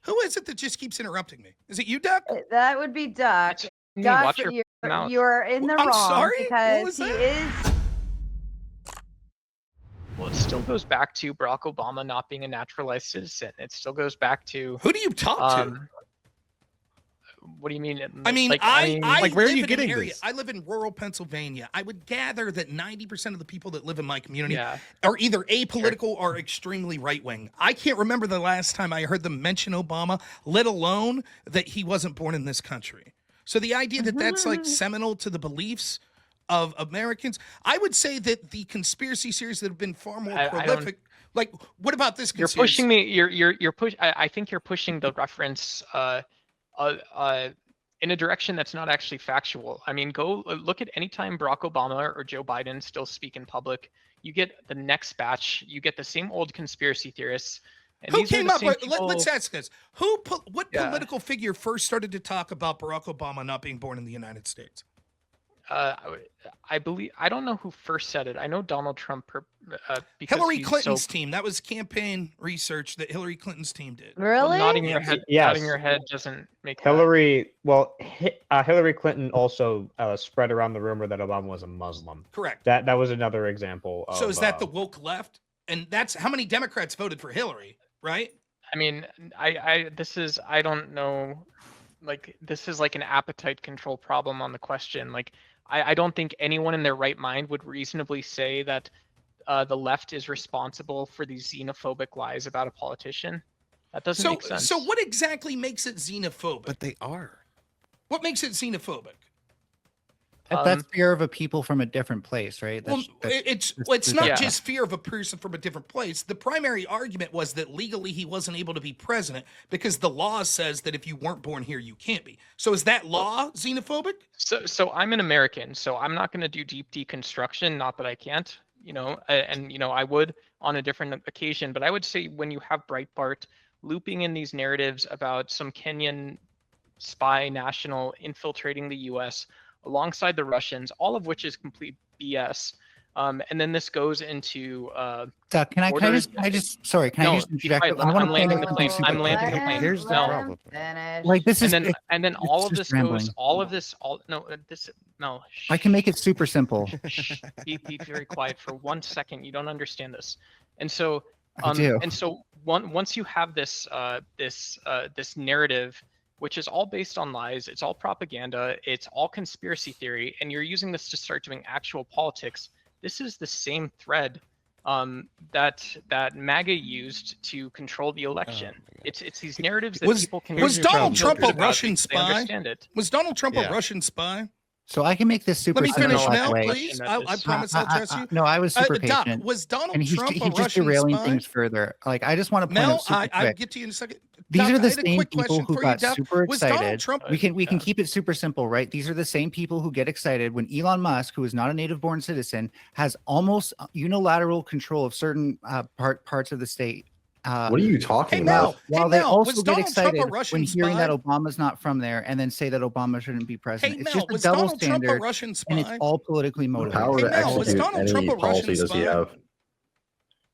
Who is it that just keeps interrupting me? Is it you, Duck? That would be Duck. Watch Duck, your mouth. you're in the I'm wrong sorry? because What was he that? is. Well, it still goes back to Barack Obama not being a naturalized citizen. It still goes back to Who do you talk to? what do you mean? I mean, like, I where are live you in getting an area. this? I live in rural Pennsylvania. I would gather that 90% of the people that live in my community Yeah. are either apolitical or extremely right-wing. I can't remember the last time I heard them mention Obama, let alone that he wasn't born in this country. So the idea that that's like seminal to the beliefs of Americans, I would say that the conspiracy theories that have been far more prolific. Like, what about this You're conspiracy? pushing me. You're push. I think you're pushing the reference in a direction that's not actually factual. I mean, go look at any time Barack Obama or Joe Biden still speak in public. You get the next batch. You get the same old conspiracy theorists. And Who these are came the up same with? people- Let's ask this: what Yeah. political figure first started to talk about Barack Obama not being born in the United States? I believe I don't know who first said it. I know Donald Trump because Hillary he's Clinton's so, team. That was campaign research that Hillary Clinton's team did. Really? Well, nodding your head. Yes. Nodding your head doesn't make Hillary. Well, Hillary Clinton also spread around the rumor that Obama was a Muslim. Correct. That was another example. So is that the woke left? And that's how many Democrats voted for Hillary, right? I mean, I don't know, like, this is like an appetite control problem on the question. Like, I don't think anyone in their right mind would reasonably say that the left is responsible for these xenophobic lies about a politician. That doesn't make sense. So what exactly makes it xenophobic? But they are. What makes it xenophobic? That's fear of a people from a different place, right? It's not Yeah. just fear of a person from a different place. The primary argument was that legally he wasn't able to be president because the law says that if you weren't born here, you can't be. So is that law xenophobic? So I'm an American, so I'm not going to do deep deconstruction. Not that I can't, and I would on a different occasion. But I would say when you have Breitbart looping in these narratives about some Kenyan spy national infiltrating the U.S. alongside the Russians, all of which is complete BS. And then this goes into Doug, can I just interject? I'm landing the plane. I'm landing the plane. Here's the problem. Like this is, and then all of just this rambling. goes. All of this. No. I can make it super simple. Be very quiet for 1 second. You don't understand this, and so I do. and so once you have this this narrative, which is all based on lies, it's all propaganda, it's all conspiracy theory, and you're using this to start doing actual politics. This is the same thread that MAGA used to control the election. It's these narratives that people can. Was Donald Trump a about. Russian They spy? understand it. Was Donald Trump a Russian spy? So I can make this super Let me simple. finish by the now, way. please. I promise I'll address you. No, I was super Doc, patient. was Donald and he's Trump a just Russian derailing spy? things further. Like I just want to point Mel, out super I'll quick. get to you in a second. These Doc, are I the had a same quick people question who for got you, Doc. super Was Donald excited. Trump? We can keep it super simple, right? These are the same people who get excited when Elon Musk, who is not a native-born citizen, has almost unilateral control of certain parts of the state. What are you talking Mel, about? While they Mel, also was get Donald Trump a excited Russian when hearing spy? that Obama's not from there, and then say that Obama shouldn't be president. Hey, It's Mel, just a was double Donald Trump a standard, Russian and it's spy? all politically The motivated. power to Mel, was execute Donald Trump any a policy Russian does he spy? have?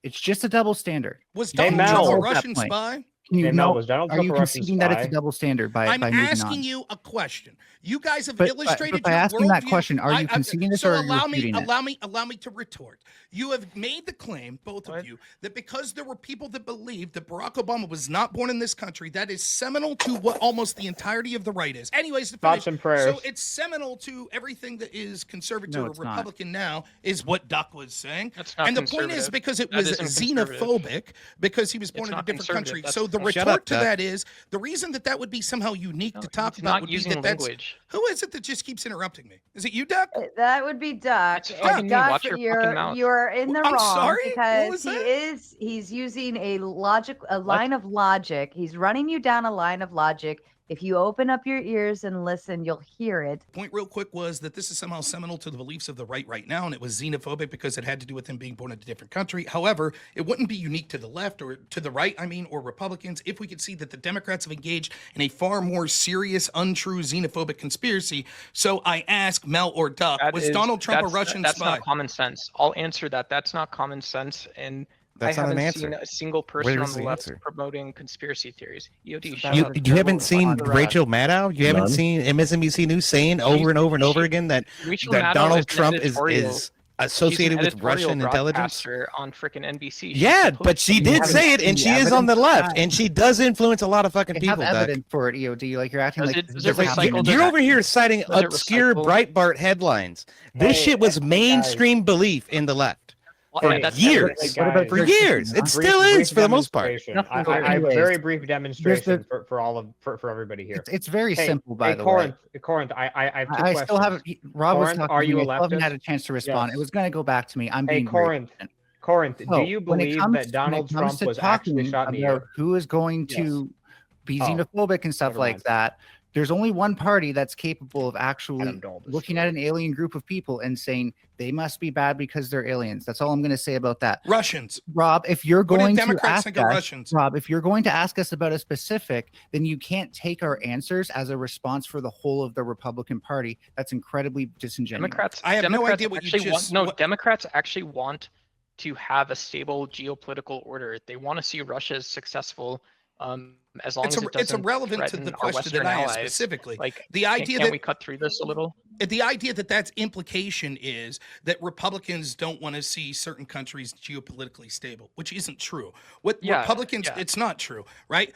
It's just a double standard. Was Hey, Donald Mel. Trump a At that Russian point. spy? Can you Hey, Mel, know? was Donald Are Trump you a Russian conceding that it's spy? a double standard by I'm moving asking on? you a question. You guys have But illustrated by your asking that worldview. question, are you conceding this so or are you allow me, refuting it? allow me to retort. You have made the claim, both of you, that because there were people that believed that Barack Obama was not born in this country, that is seminal to what almost the entirety of the right is. Anyways, to Thoughts finish, and prayers. so it's seminal to everything that is conservative No, or it's not. Republican now, is what Duck was saying. That's not And the point is conservative. because it That was isn't conservative. xenophobic, because he was born It's in a not different country. conservative. So the That's- Shut retort up, to Duck. that is the reason that would be somehow unique to talk he's about not would be using that's language. who is it that just keeps interrupting me? Is it you, Duck? That would be Duck. It's fucking me. Duck, Watch your fucking mouth. you're in the I'm wrong sorry? What was because that? he's using a line of logic. He's running you down a line of logic. If you open up your ears and listen, you'll hear it. Point real quick was that this is somehow seminal to the beliefs of the right now, and it was xenophobic because it had to do with him being born in a different country. However, it wouldn't be unique to the left or to the right, or Republicans, if we could see that the Democrats have engaged in a far more serious, untrue, xenophobic conspiracy. So I ask Mel or Duck, was Donald Trump a Russian That's spy? not common sense. I'll answer that. That's not common sense. And That's I not an haven't answer. seen a single person Where's on the the left answer? promoting conspiracy theories. EOD, So shut that up. was- You haven't seen Correct. Rachel Maddow? You haven't None. seen MSNBC News saying over and over and over again that Rachel Maddow Donald is an Trump is editorial- associated she's an with editorial Russian intelligence? broadcaster on frickin' NBC. She's Yeah, supposed but to she be did having- say it, and the she is on the evidence left, for that. and she does influence a lot of fucking They have people. Doug. evidence for it, EOD. Like you're acting Does like it- this does is it just recycle happening. the- You're over here citing Does it obscure recycle? Breitbart headlines. This Hey, shit was guys. mainstream belief in the left. Well, for yeah, that's years. evidence. What about For your- years. It still is for the most part. demonstration. Nothing I have a anyways. very brief demonstration the- for everybody here. It's very Hey, simple, by hey, the Corinth, way. Corinth, I have two I questions. still haven't. Rob was Corinth, talking are to you me. a I still haven't had leftist? a chance to respond. Yes. It was going to go back to me. I'm Hey, being very Corinth, patient. Corinth, do So, you when it believe comes- that Donald when it comes Trump to was actually talking shot in the about ear? who is going Yes. to be Oh, xenophobic and stuff never like mind. that? There's only one party that's capable of actually Adam Dole looking at an alien group of people and saying they must be bad because they're aliens. That's all I'm going to say about that. Russians. Rob, if you're What going did to Democrats ask think of us, Russians? Rob, if you're going to ask us about a specific, then you can't take our answers as a response for the whole of the Republican Party. That's incredibly disingenuous. Democrats. I have no Democrats idea what you actually just- want. No, what- Democrats actually want to have a stable geopolitical order. They want to see Russia as successful, as long as it It's doesn't irrelevant to threaten the our question that Western I asked allies. specifically. Like, The can, idea can that we cut through this a little? the idea that that's implication is that Republicans don't want to see certain countries geopolitically stable, which isn't true. What Yeah, Republicans, yeah. it's not true, right?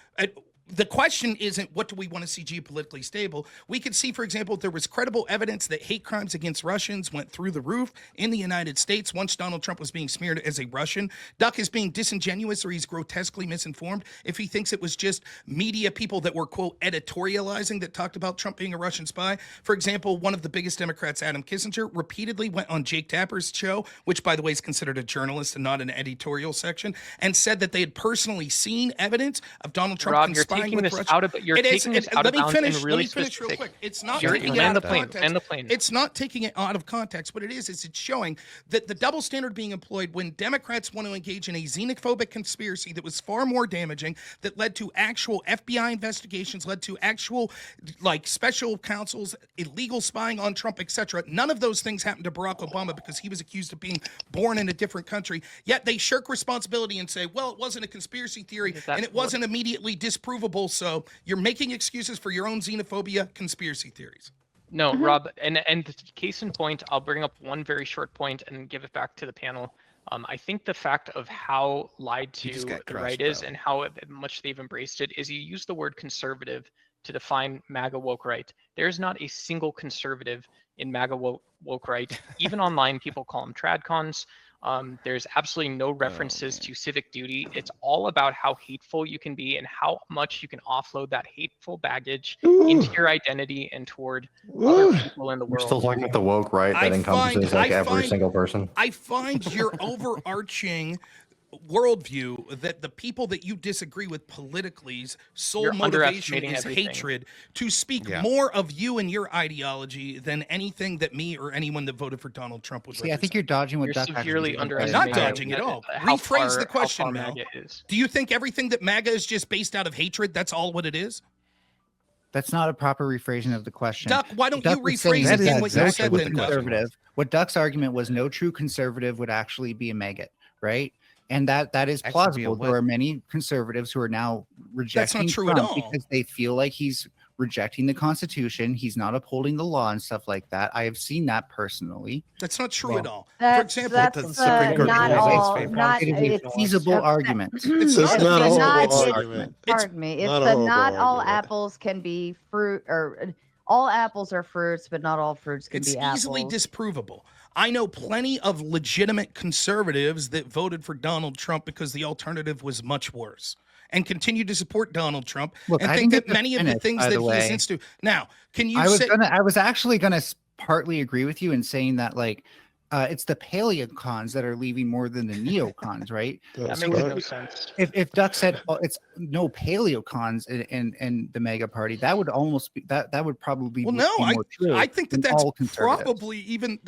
The question isn't what do we want to see geopolitically stable. We could see, for example, there was credible evidence that hate crimes against Russians went through the roof in the United States once Donald Trump was being smeared as a Russian. Duck is being disingenuous or he's grotesquely misinformed if he thinks it was just media people that were, quote, editorializing that talked about Trump being a Russian spy. For example, one of the biggest Democrats, Adam Kissinger, repeatedly went on Jake Tapper's show, which, by the way, is considered a journalist and not an editorial section, and said that they had personally seen evidence of Donald Trump Rob, you're conspiring taking with this Russia. out of you're It is- taking this it- out let of me bounds finish, and let really me finish real specific. quick. It's not You're- taking it land out the of plane, context. land the plane. It's not taking it out of context. What it is it's showing that the double standard being employed when Democrats want to engage in a xenophobic conspiracy that was far more damaging, that led to actual FBI investigations, led to actual like special counsels, illegal spying on Trump, etc. None of those things happened to Barack Obama because he was accused of being born in a different country. Yet they shirk responsibility and say, well, it wasn't a conspiracy theory and it wasn't immediately disprovable. So you're making excuses for your own xenophobia conspiracy theories. No, Rob, and case in point, I'll bring up one very short point and give it back to the panel. I think the fact of how lied You to just got the crushed, right is bro. and how much they've embraced it is you use the word conservative to define MAGA woke right. There's not a single conservative in MAGA woke right. Even online, people call them tradcons. There's absolutely no references to civic duty. It's all about how hateful you can be and how much you can offload that hateful baggage into your identity and toward other people in the We're world. still talking about the woke right that encompasses like every single person. I find your overarching worldview that the people that you disagree with politicly's sole You're motivation underestimating is everything. hatred to speak Yeah. more of you and your ideology than anything that me or anyone that voted for Donald Trump would See, I think you're dodging what You're Duck actually severely did. I'm underestimating. not dodging at all. how Rephrase far- the question, how far Mel. MAGA is. Do you think everything that MAGA is just based out of hatred? That's all what it is? That's not a proper rephrasing of the question. Duck, why don't Duck you was saying rephrase that again is what you exactly said what then, the Duck? question conservative. What Duck's argument was, no true conservative would actually be a maggot, right? And that is Actually be a plausible. There what? are many conservatives who are now rejecting true at Trump all. because they feel like he's rejecting the Constitution. He's not upholding the law and stuff like that. I have seen that personally. That's not true Well, at all. For That's example, the Supreme Court not rules in his all. favor. Not It is a it's feasible okay. argument. it's It's not a not feasible it's- argument. Pardon me. It's not a the horrible not all argument. apples can be fruit, or all apples are fruits, but not all fruits can It's be apples. easily disprovable. I know plenty of legitimate conservatives that voted for Donald Trump because the alternative was much worse and continue to support Donald Trump Look, and I think think that many of the things by that the he is way. into. Now, can you I say was actually gonna partly agree with you in saying that like it's the paleocons that are leaving more than the neocons, right? That That's makes no right. sense. If Duck said it's no paleocons in the mega party, that would almost be that would probably Well, be no, more true I think that than that's all conservatives. probably even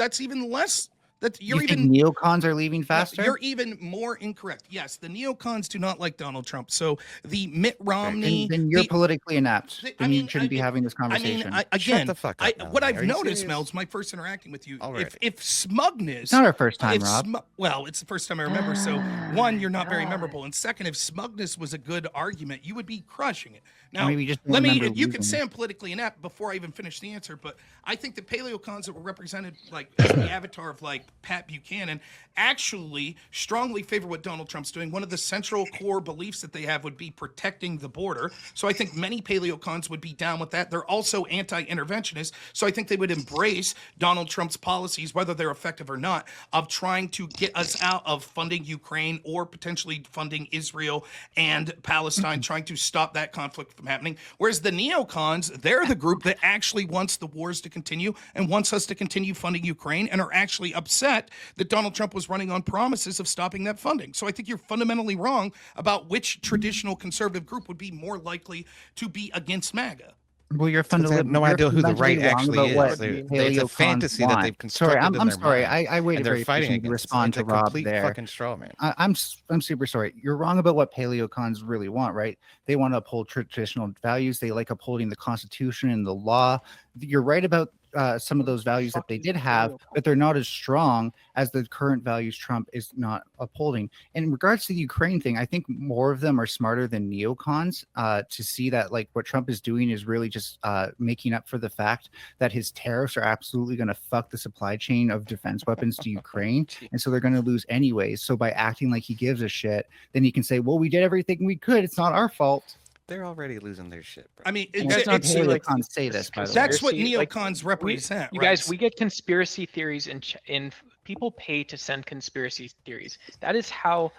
less That You you're think even neocons are leaving no, faster? you're even more incorrect. Yes, the neocons do not like Donald Trump. So the Mitt Romney, Then you're the, politically inept. the- Then you shouldn't be having this I mean, conversation. I, Shut again, the fuck I, up, what Melanie. I've Are you noticed, serious? Mel, it's my first interacting with you. Already. If smugness, It's not our first time, if Rob. well, it's the first time I remember. So one, you're not very memorable, and second, if smugness was a good argument, you would be crushing it. Now, maybe you just don't let me. remember You can losing. say I'm politically inept before I even finish the answer, but I think the paleocons that were represented, like as the avatar of like Pat Buchanan, actually strongly favor what Donald Trump's doing. One of the central core beliefs that they have would be protecting the border. So I think many paleocons would be down with that. They're also anti-interventionist, so I think they would embrace Donald Trump's policies, whether they're effective or not, of trying to get us out of funding Ukraine or potentially funding Israel and Palestine, trying to stop that conflict from happening. Whereas the neocons, they're the group that actually wants the wars to continue and wants us to continue funding Ukraine and are actually upset that Donald Trump was running on promises of stopping that funding. So I think you're fundamentally wrong about which traditional conservative group would be more likely to be against MAGA. Well, you're Because they have no you're idea who the fundamentally right wrong actually about what is. It's a paleocons fantasy that want. they've constructed Sorry, in I'm their sorry. mind, I waited and they're very fighting patiently to against. respond It's to a Rob complete there. fucking straw man. I'm super sorry. You're wrong about what paleocons really want, right? They want to uphold traditional values. They like upholding the Constitution and the law. You're right about some of those values that they did have, but they're not as strong as the current values Trump is not upholding. In regards to the Ukraine thing, I think more of them are smarter than neocons to see that like what Trump is doing is really just making up for the fact that his tariffs are absolutely going to fuck the supply chain of defense weapons to Ukraine. And so they're going to lose anyways. So by acting like he gives a shit, then he can say, well, we did everything we could. It's not our fault. They're already losing their shit, bro. I mean, You guys it's, don't it's, see, like, Paleocons say this, by the way. that's what conspiracy, like, neocons represent, You right? guys, we get conspiracy theories in people pay to send conspiracy theories. That is how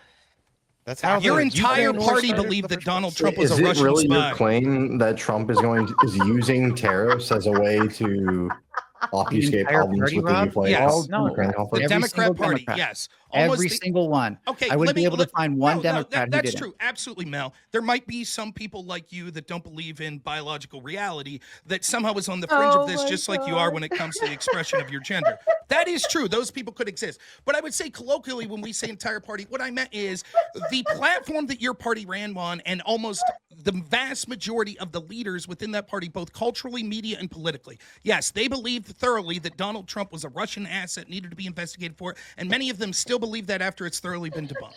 That's how Your the entire Ukraine war party started in believed the that first Donald place. Trump was Is a it Russian really spy. your claim that Trump is using tariffs as a way to obfuscate entire problems party, with Rob? the Yes. Ukraine No. Ukraine The conflict? Every Democrat single Party, Democrat. yes. Almost Every the- single one. Okay, I wouldn't be able to find one no, Democrat who that's didn't. true. Absolutely, Mel. There might be some people like you that don't believe in biological reality that somehow is on the fringe Oh of this, my just like you are when it comes to the expression of your gender. That is true. Those people could exist. But I would say colloquially, when we say entire party, what I meant is the platform that your party ran on and almost the vast majority of the leaders within that party, both culturally, media, and politically. Yes, they believed thoroughly that Donald Trump was a Russian asset, needed to be investigated for it, and many of them still believe that after it's thoroughly been debunked.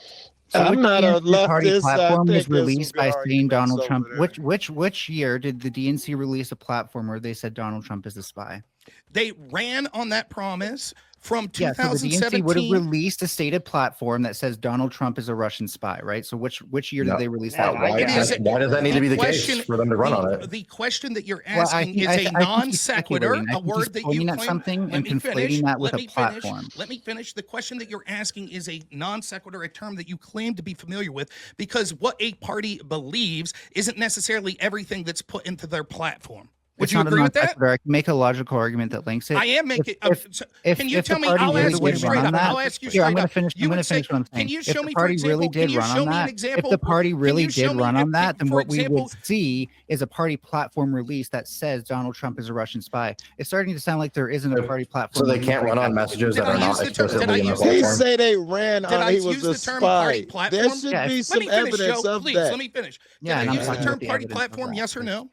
So I'm which not a DNC party leftist. I platform was think there's some released good by saying arguments Donald over Trump? there. Which year did the DNC release a platform where they said Donald Trump is a spy? They ran on that promise from Yeah, so the DNC 2017. would have released a stated platform that says Donald Trump is a Russian spy, right? So which year No. did they release Yeah, that? I Why, It is- why does that need to be the question- case for them to run on it? The question that you're Well, I asking think- is I a th- I think non he's sequitur, speculating. I a think he's word that you pointing at claim. something Let and me finish. conflating that with Let a me finish. platform. Let me finish. The question that you're asking is a non sequitur, a term that you claim to be familiar with, because what a party believes isn't necessarily everything that's put into their platform. Would It's you not a agree with that? non-sequitur. I can make a logical argument that links it. I am making. If Can you if tell the me? party I'll really ask you did straight run up. on that, I'll ask you here, I'm straight going up. to finish. You I'm would going to say, finish what I'm saying. can you If show the me, for party really example, did can you run show on me an that, example? if the party really you show did me run if- on that, then for what we example- would see is a party platform release that says Donald Trump is a Russian spy. It's starting to sound like there isn't a party platform. So they release can't like run that. on messages Did that I are not use the term- explicitly did I in the use the He term- platform. say they ran Did on I he use was the a term party spy. platform? There should Yeah, be Let some me finish, evidence Joe. of Please, that. let me finish. Did Yeah, I and I'm use the talking term about the party evidence of platform? that. Yes or no?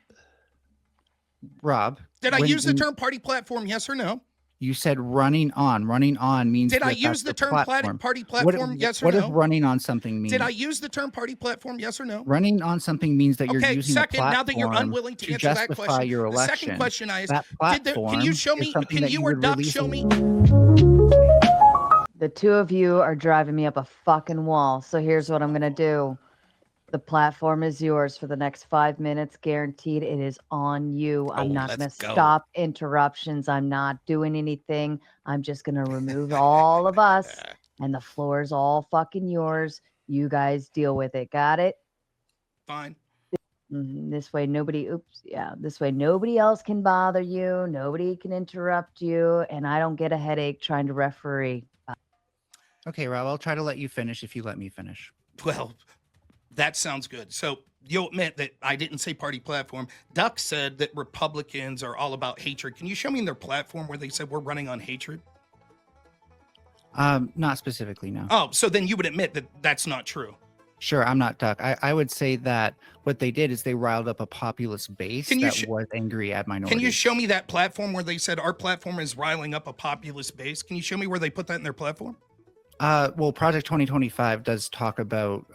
Rob, Did I when- use the when term party platform? Yes or no? You said running on. Running on means Did I that use that's the term platform. party What- platform? Yes or What no? does running on something mean? Did I use the term party platform? Yes or no? Running on something means that you're Okay, using second, a now platform that you're unwilling to answer that justify question, your the election. second question I asked, That platform can you show is me, something can that you you or would Duck release show in- me? The two of you are driving me up a fucking wall. So here's what I'm going to do. The platform is yours for the next 5 minutes, guaranteed. It is on you. I'm not going let's to go. stop interruptions. I'm not doing anything. I'm just going to remove all of us, and the floor is all fucking yours. You guys deal with it. Got it? Fine. This way, this way, nobody else can bother you. Nobody can interrupt you. And I don't get a headache trying to referee. Okay, Rob, I'll try to let you finish if you let me finish. Well, that sounds good. So you'll admit that I didn't say party platform. Duck said that Republicans are all about hatred. Can you show me in their platform where they said we're running on hatred? Not specifically, no. Oh, so then you would admit that that's not true. Sure, I'm not Duck. I would say that what they did is they riled up a populist base Can you that was angry at minorities. Can you show me that platform where they said our platform is riling up a populist base? Can you show me where they put that in their platform? Well, Project 2025 does talk about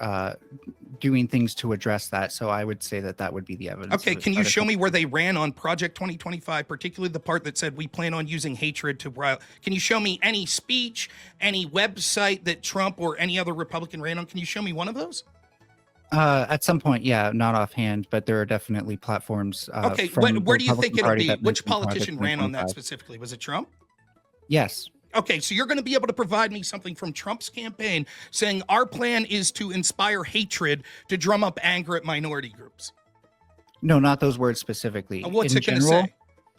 doing things to address that, so I would say that that would be the evidence. Okay, can you show me where they ran on Project 2025, particularly the part that said we plan on using hatred to rile? Can you show me any speech, any website that Trump or any other Republican ran on? Can you show me one of those? At some point, yeah, not offhand, but there are definitely platforms. Okay, from the where do you think Republican it'll Party be? that Which mention Project politician ran on that 2025. specifically? Was it Trump? Yes. Okay, so you're going to be able to provide me something from Trump's campaign saying our plan is to inspire hatred to drum up anger at minority groups. No, not those words specifically. What's in it going to general, say?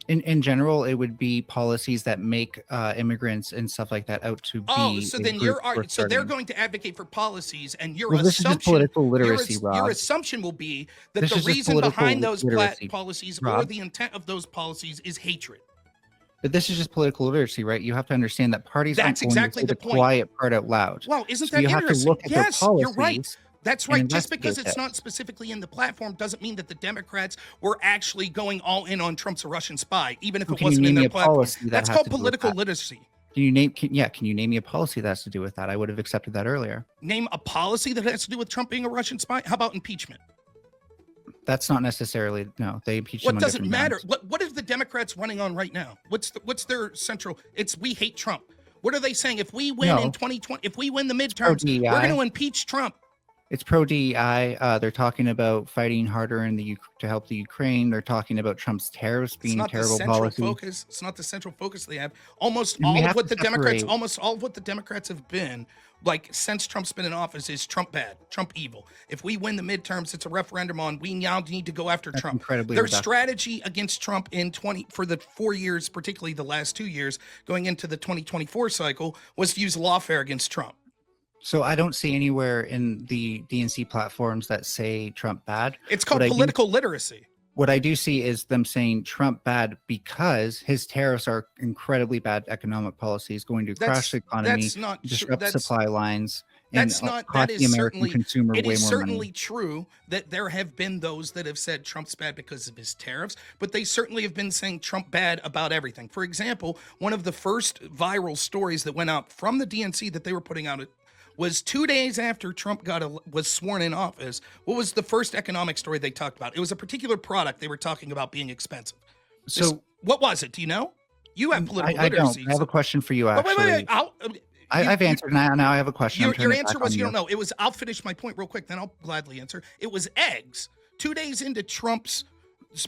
in general, it would be policies that make immigrants and stuff like that out to be. Oh, so a then group so they're starting. going to advocate for policies, and your Well, this is just assumption, political literacy, your Rob. assumption will be that This the is just reason political behind those literacy, policies or Rob. the intent of those policies is hatred. But this is just political literacy, right? You have to understand that parties That's aren't going exactly to say the the point. quiet part out loud. Wow, isn't So that you have to interesting? look at their Yes, you're right. policies That's and right. Just because investigate it's that. not specifically in the platform doesn't mean that the Democrats were actually going all in on Trump's a Russian spy, even if Well, it can you wasn't in name me their a platform. policy that That's has called to do with political that? literacy. Can you name me a policy that has to do with that? I would have accepted that earlier. Name a policy that has to do with Trump being a Russian spy. How about impeachment? That's not necessarily no. They impeached him What on doesn't different matter? grounds. What is the Democrats running on right now? What's their central? It's we hate Trump. What are they saying? If we win in No. 2020, if we win the midterms, we're DEI. going to impeach Trump. It's pro DEI. They're talking about fighting harder in the to help the Ukraine. They're talking about Trump's tariffs It's being not the terrible central policy. focus. It's not the central focus they have. Almost And we all of have what to the Democrats, separate- almost all of what the Democrats have been like since Trump's been in office is Trump bad, Trump evil. If we win the midterms, it's a referendum on we now need to go after That's Trump. incredibly Their reductive. strategy against Trump for the 4 years, particularly the last 2 years, going into the 2024 cycle, was to use lawfare against Trump. So I don't see anywhere in the DNC platforms that say Trump bad. It's called What I do- political literacy. What I do see is them saying Trump bad because his tariffs are incredibly bad economic policies, going to crash the economy, That's not true. disrupt supply lines, and That's not. cost That the is American certainly. consumer It way is more certainly money. true that there have been those that have said Trump's bad because of his tariffs, but they certainly have been saying Trump bad about everything. For example, one of the first viral stories that went out from the DNC that they were putting out was 2 days after Trump was sworn in office. What was the first economic story they talked about? It was a particular product they were talking about being expensive. So What was it? Do you know? You have political I don't. literacy. I have a question for you. Wait, Actually, wait. I've answered. Now I have a question. I'm Your turning it answer back was on you don't know. It was I'll finish my point real quick, then I'll gladly answer. It was eggs. 2 days into Trump's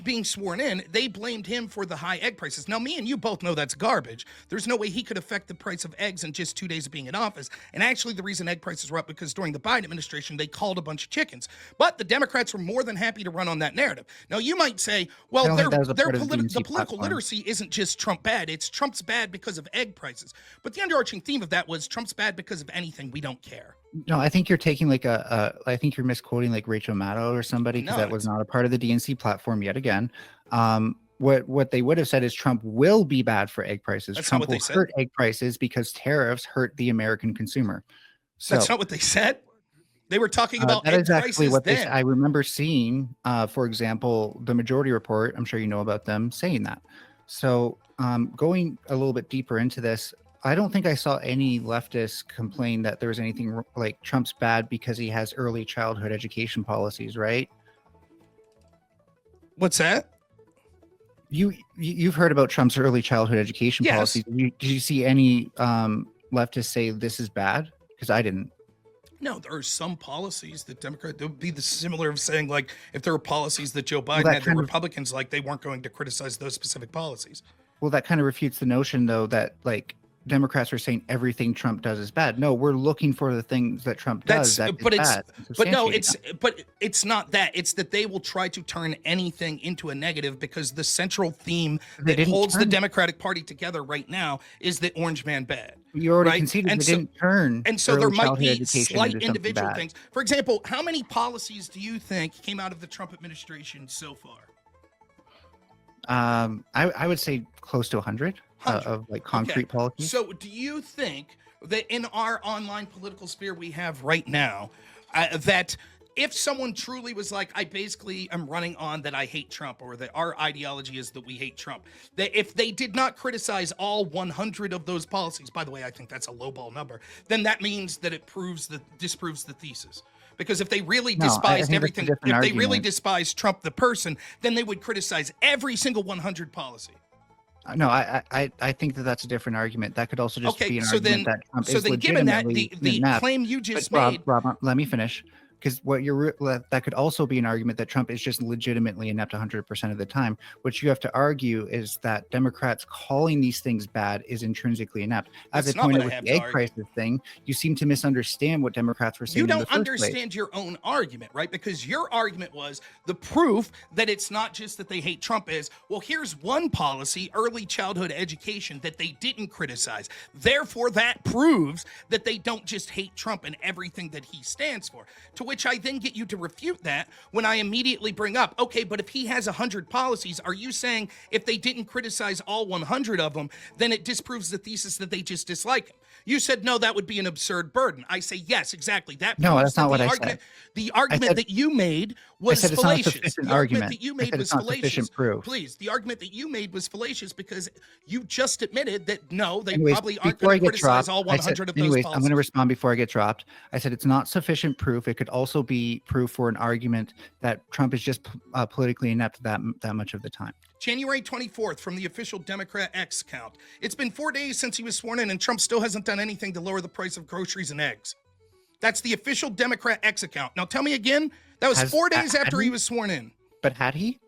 being sworn in, they blamed him for the high egg prices. Now, me and you both know that's garbage. There's no way he could affect the price of eggs in just 2 days of being in office. And actually, the reason egg prices were up because during the Biden administration, they called a bunch of chickens. But the Democrats were more than happy to run on that narrative. Now, you might say, I well, don't think that was a the part of the DNC political platform. literacy isn't just Trump bad. It's Trump's bad because of egg prices. But the underarching theme of that was Trump's bad because of anything. We don't care. No, I think you're taking I think you're misquoting like Rachel Maddow or somebody because No, that was not a part of the DNC platform yet again. What they would have said is Trump will be bad for egg prices. That's not Trump what they will said. hurt egg prices because tariffs hurt the American consumer. So That's not what they said. They were talking about that egg is actually prices what then. I remember seeing. For example, the Majority Report. I'm sure you know about them saying that. So going a little bit deeper into this, I don't think I saw any leftists complain that there was anything like Trump's bad because he has early childhood education policies, right? What's that? You've heard about Trump's early childhood education Yes. policies. Did you see any leftists say this is bad? Because I didn't. No, there are some policies that Democrats, it would be the similar of saying, like, if there were policies that Joe Biden that had that kind of- Republicans like, they weren't going to criticize those specific policies. Well, that kind of refutes the notion, though, that like Democrats are saying everything Trump does is bad. No, we're looking for the things that Trump does that is bad. But no, Substantiate it's not that. It's that they will try to turn anything into a negative because the central theme They that didn't holds the turn- Democratic Party together right now is that Orange Man bad. that. You already right? conceded And they so- didn't turn. And so there early might childhood be education slight into something individual bad. things. For example, how many policies do you think came out of the Trump administration so far? I would say close to 100 100. of like concrete policies. So do you think that in our online political sphere we have right now, that if someone truly was like, I basically am running on that I hate Trump, or that our ideology is that we hate Trump, that if they did not criticize all 100 of those policies, by the way, I think that's a lowball number, then that means that it disproves the thesis. Because if they really No, I despised think that's a everything, if different they really argument. despised Trump the person, then they would criticize every single 100 policy. No, I think that that's a different argument. That could also just Okay, be an so argument then- that Trump So is then, given that, legitimately the inept. claim you just But made, Rob, let me finish. Because that could also be an argument that Trump is just legitimately inept 100% of the time. What you have to argue is that Democrats calling these things bad is intrinsically inept. As That's I not pointed what I with have the to egg argue. crisis thing, you seem to misunderstand what Democrats were saying. you in the don't first place. understand your own argument, right? Because your argument was the proof that it's not just that they hate Trump is, well, here's one policy, early childhood education, that they didn't criticize. Therefore, that proves that they don't just hate Trump and everything that he stands for. To which I then get you to refute that when I immediately bring up, okay, but if he has 100 policies, are you saying if they didn't criticize all 100 of them, then it disproves the thesis that they just dislike him? You said, no, that would be an absurd burden. I say, yes, exactly. That No, proves that's that not the what I argument, said. the argument that you made was said it's not a fallacious. sufficient The argument argument. that you I made said was it's not fallacious. sufficient proof. Please, the argument that you made was fallacious because you just admitted that no, they Anyways, probably aren't before going I to get criticize dropped, all I said, 100 of those anyways, I'm policies. going to respond before I get dropped. I said it's not sufficient proof. It could also be proof for an argument that Trump is just politically inept that much of the time. January 24th from the official Democrat X account. It's been 4 days since he was sworn in, and Trump still hasn't done anything to lower the price of groceries and eggs. That's the official Democrat X account. Now tell me again, that was 4 days after he was sworn in. But had he?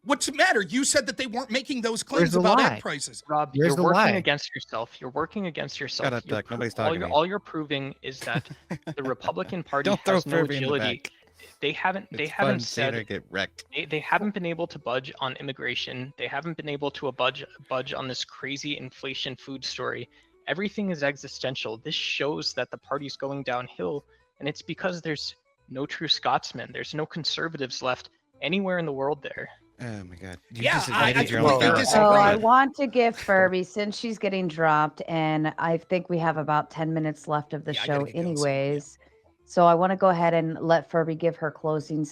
What's the matter? You said that they weren't making those claims Where's the about lie? egg prices. Rob, Where's you're the working lie? against yourself. You're working against yourself. Shut up, You're Duck. Nobody's all talking you're, to me. all you're proving is that the Republican Party Don't throw has no Furby in the agility. back. They haven't It's fun seeing her said get wrecked. they haven't been able to budge on immigration. They haven't been able to budge on this crazy inflation food story. Everything is existential. This shows that the party's going downhill, and it's because there's no true Scotsmen. There's no conservatives left anywhere in the world there. Oh my god. You Yeah, just I admitted your completely own disagree. So power. I want to give Furby, since she's getting dropped, and I think we have about 10 minutes left of the Yeah, I gotta show get going soon, yeah. anyways. So I want to go ahead and let Furby give her closing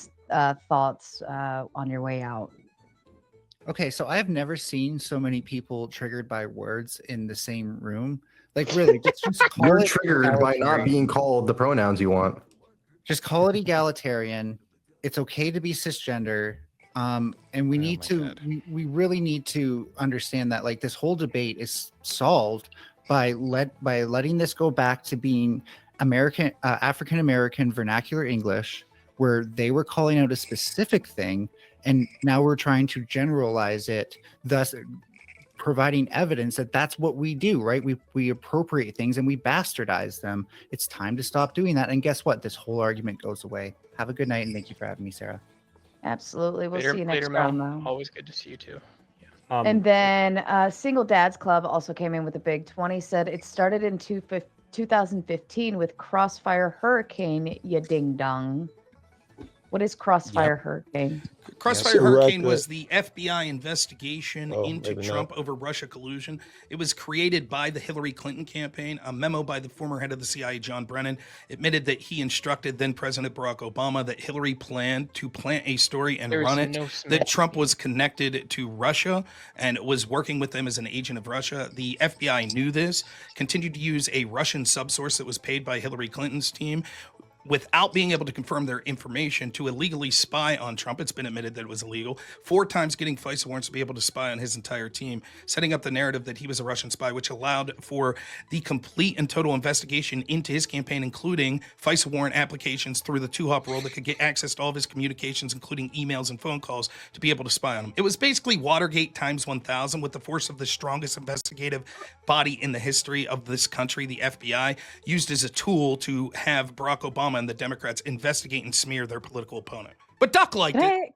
thoughts on your way out. Okay, so I've never seen so many people triggered by words in the same room. Like really, just call You're it triggered by not egalitarian. being called the pronouns you want. Just call it egalitarian. It's okay to be cisgender. And we Oh need my to God. we really need to understand that like this whole debate is solved by letting this go back to being African American vernacular English, where they were calling out a specific thing, and now we're trying to generalize it, thus providing evidence that that's what we do, right? We appropriate things and we bastardize them. It's time to stop doing that. And guess what? This whole argument goes away. Have a good night, and thank you for having me, Sarah. Absolutely. We'll later, see you next later, Mel. round, though. Always good to see you too. And then Single Dads Club also came in with a big 20, said it started in 2015 with Crossfire Hurricane, ya ding dong. What is Crossfire Hurricane? Crossfire Yes, Hurricane correct. was the FBI investigation Oh, into maybe Trump over Russia collusion. It was created by the Hillary Clinton campaign. A memo by the former head of the CIA, John Brennan, admitted that he instructed then President Barack Obama that Hillary planned to plant a story and There is run it, no that Smith. Trump was connected to Russia and was working with them as an agent of Russia. The FBI knew this, continued to use a Russian subsource that was paid by Hillary Clinton's team, without being able to confirm their information, to illegally spy on Trump. It's been admitted that it was illegal. 4 times getting FISA warrants to be able to spy on his entire team, setting up the narrative that he was a Russian spy, which allowed for the complete and total investigation into his campaign, including FISA warrant applications through the 2-hop rule that could get access to all of his communications, including emails and phone calls, to be able to spy on him. It was basically Watergate times 1,000 with the force of the strongest investigative body in the history of this country, the FBI, used as a tool to have Barack Obama and the Democrats investigate and smear their political opponent. But Duck liked it.